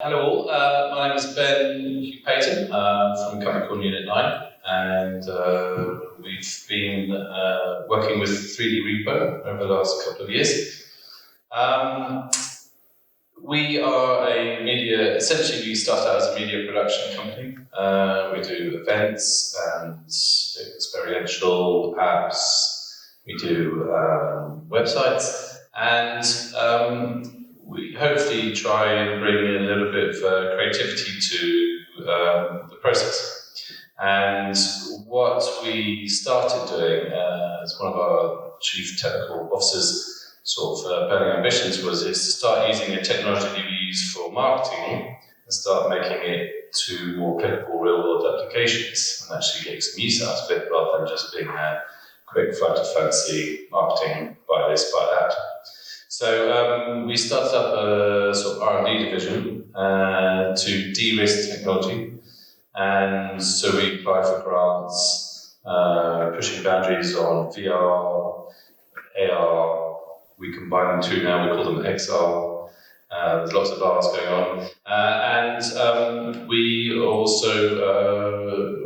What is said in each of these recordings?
Hello all, my name is Ben Hume from a company called Unit9, and we've been working with 3D Repo over the last couple of years. We are a media, essentially we started out as a media production company. We do events and experiential apps, we do websites, and we hopefully try and bring in a little bit of creativity to the process. And what we started doing, as one of our chief technical officers' sort of burning ambitions is to start using the technology we use for marketing and start making it to more applicable real-world applications and actually getting some use out of it rather than just being a quick flight of fancy marketing, buy this, buy that. So we started up a sort of R&D division to de-risk technology, and so we apply for grants, pushing boundaries on VR, AR. We combine the two now, we call them XR. There's lots of R's going on. And we also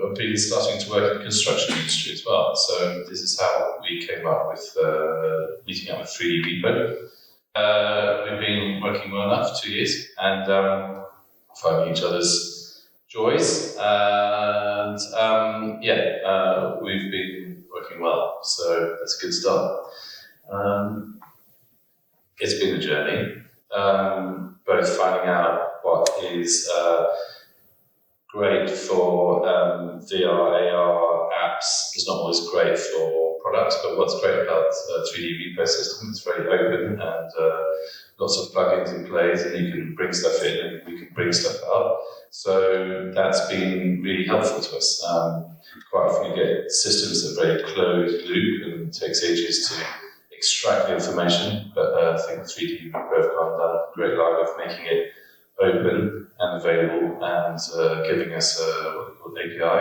have been starting to work in the construction industry as well. So this is how we came up with meeting up with 3D Repo. We've been working well enough, 2 years, and finding each other's joys. And we've been working well, so that's a good start. It's been a journey, both finding out what is great for VR, AR apps is not always great for products, but what's great about the 3D Repo system, it's very open and lots of plugins in place, and you can bring stuff in and you can bring stuff out. So that's been really helpful to us. Quite often you get systems that are very closed loop and it takes ages to extract the information, but I think 3D Repo have gone down a great line of making it open and available and giving us what we call API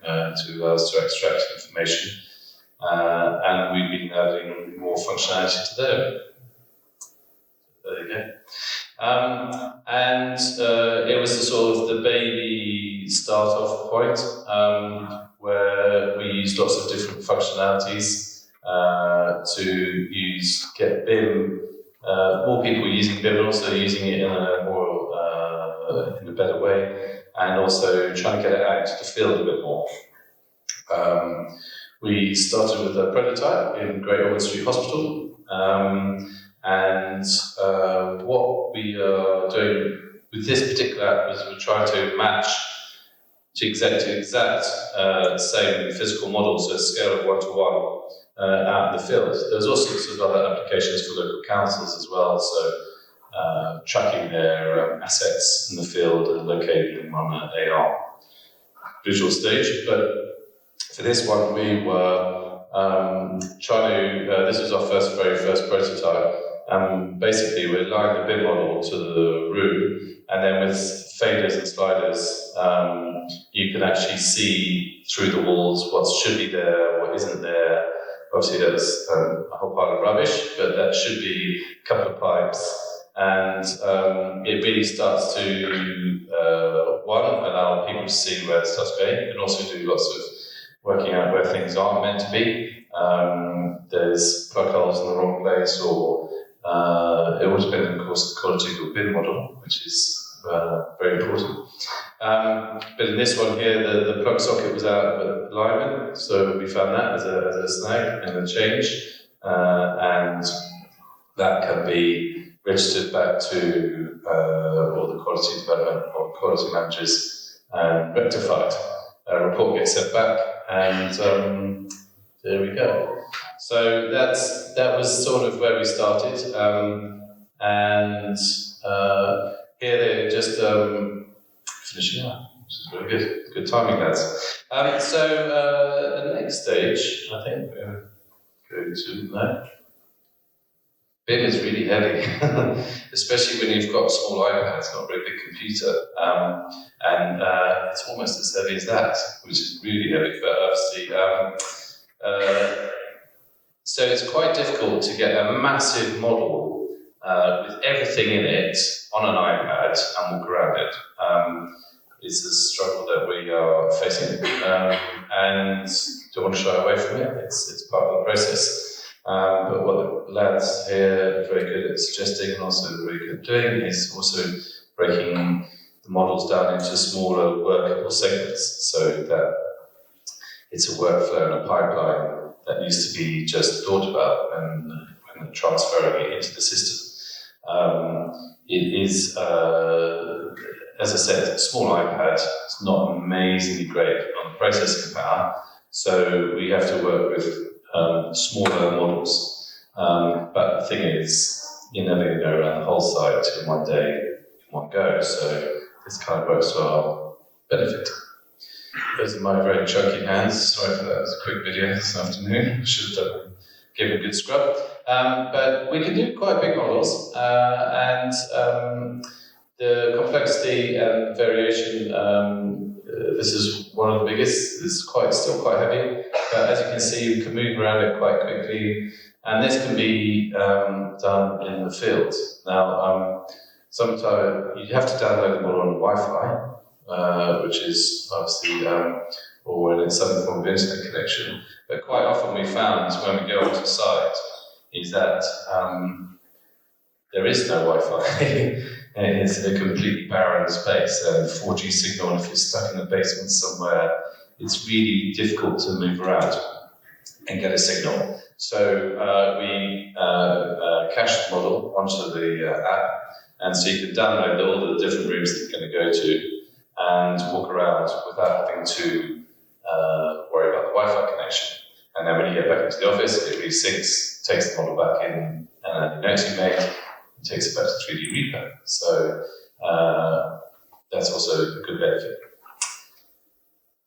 to allow us to extract information. And we've been adding more functionality to them. There you go. And it was the sort of the baby start-off point where we used lots of different functionalities to get BIM, more people using BIM and also using it in a more in a better way, and also trying to get it out into the field a bit more. We started with a prototype in Great Ormond Street Hospital, and what we are doing with this particular app is we're trying to match to exact same physical model, so a scale of 1-to-1 out in the field. There's all sorts of other applications for local councils as well, so tracking their assets in the field and locating them on an AR visual stage. But for this one, we were trying to, this was our very first prototype. Basically, we aligned the BIM model to the room, and then with faders and sliders, you can actually see through the walls what should be there, what isn't there. Obviously, that's a whole pile of rubbish, but that should be a couple of pipes. And it really starts to, allow people to see where the stuff's going. You can also do lots of working out where things aren't meant to be. There's plug holes in the wrong place, or it all depends, of course, the quality of your BIM model, which is very important. But in this one here, the plug socket was out of alignment, so we found that as a snag and a change, and that can be registered back to all the quality development or quality managers and rectified. A report gets sent back, and there we go. So that was sort of where we started, and here they're just finishing up, which is very good. Good timing, lads. So the next stage, I think we're going to now. BIM is really heavy, especially when you've got a small iPad, it's not a very big computer, and it's almost as heavy as that, which is really heavy. But obviously, so it's quite difficult to get a massive model with everything in it on an iPad and walk around it. Is a struggle that we are facing, and don't want to shy away from it. It's part of the process. But what the lads here are very good at suggesting and also very good at doing is also breaking the models down into smaller workable segments so that it's a workflow and a pipeline that needs to be just thought about and transferring it into the system. It is, as I said, a small iPad. It's not amazingly great on the processing power, so we have to work with smaller models. But the thing is, you're never going to go around the whole site in one day, in one go, so this kind of works to our benefit. Those are my very chunky hands. Sorry for that. It was a quick video this afternoon. I should have given a good scrub. But we can do quite big models, and the complexity and variation, this is one of the biggest. It's still quite heavy, but as you can see, you can move around it quite quickly, and this can be done in the field. Now, sometimes you have to download the model on Wi-Fi, which is obviously, or when it's some form of internet connection. But quite often we found when we go onto site is that there is no Wi-Fi. It's a completely barren space and 4G signal, and if you're stuck in the basement somewhere, it's really difficult to move around and get a signal. So we cache the model onto the app, and so you can download all the different rooms that you're going to go to and walk around without having to worry about the Wi-Fi connection. And then when you get back into the office, it resyncs, takes the model back in, and the notes you made, and takes it back to 3D Repo. So that's also a good benefit.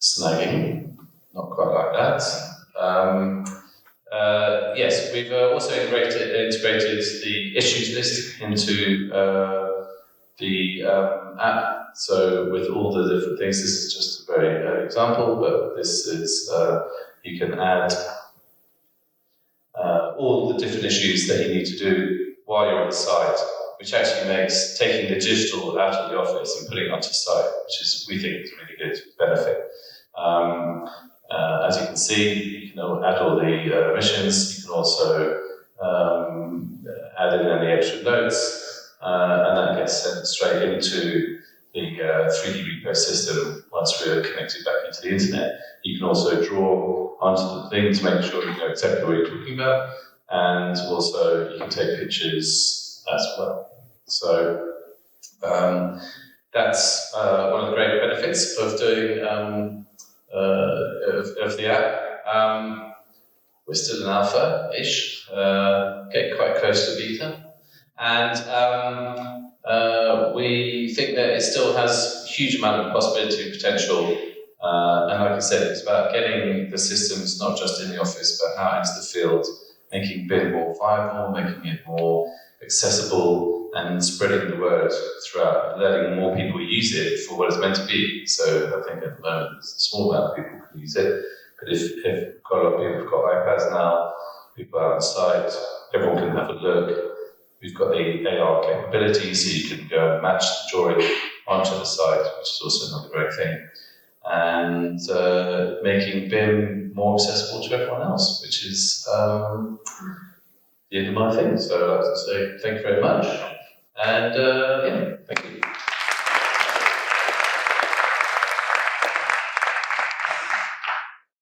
Snagging, not quite like that. Yes, we've also integrated the issues list into the app. So with all the different things, this is just a very early example, but this is, you can add all the different issues that you need to do while you're on the site, which actually makes taking the digital out of the office and putting it onto site, which is, we think, is a really good benefit. As you can see, you can add all the emissions. You can also add in any extra notes, and that gets sent straight into the 3D Repo system once we're connected back into the internet. You can also draw onto the thing to make sure you know exactly what you're talking about, and also you can take pictures as well. So that's one of the great benefits of doing of the app. We're still in alpha-ish, getting quite close to beta, and we think that it still has a huge amount of possibility and potential. And like I said, it's about getting the systems not just in the office, but out into the field, making BIM more viable, making it more accessible, and spreading the word throughout, letting more people use it for what it's meant to be. So I think at the moment, it's a small amount of people can use it. But if quite a lot of people have got iPads now, people are on site, everyone can have a look. We've got the AR capability, so you can go and match the drawing onto the site, which is also another great thing. And making BIM more accessible to everyone else, which is the end of my thing. So I'd like to say thank you very much. And yeah, thank you.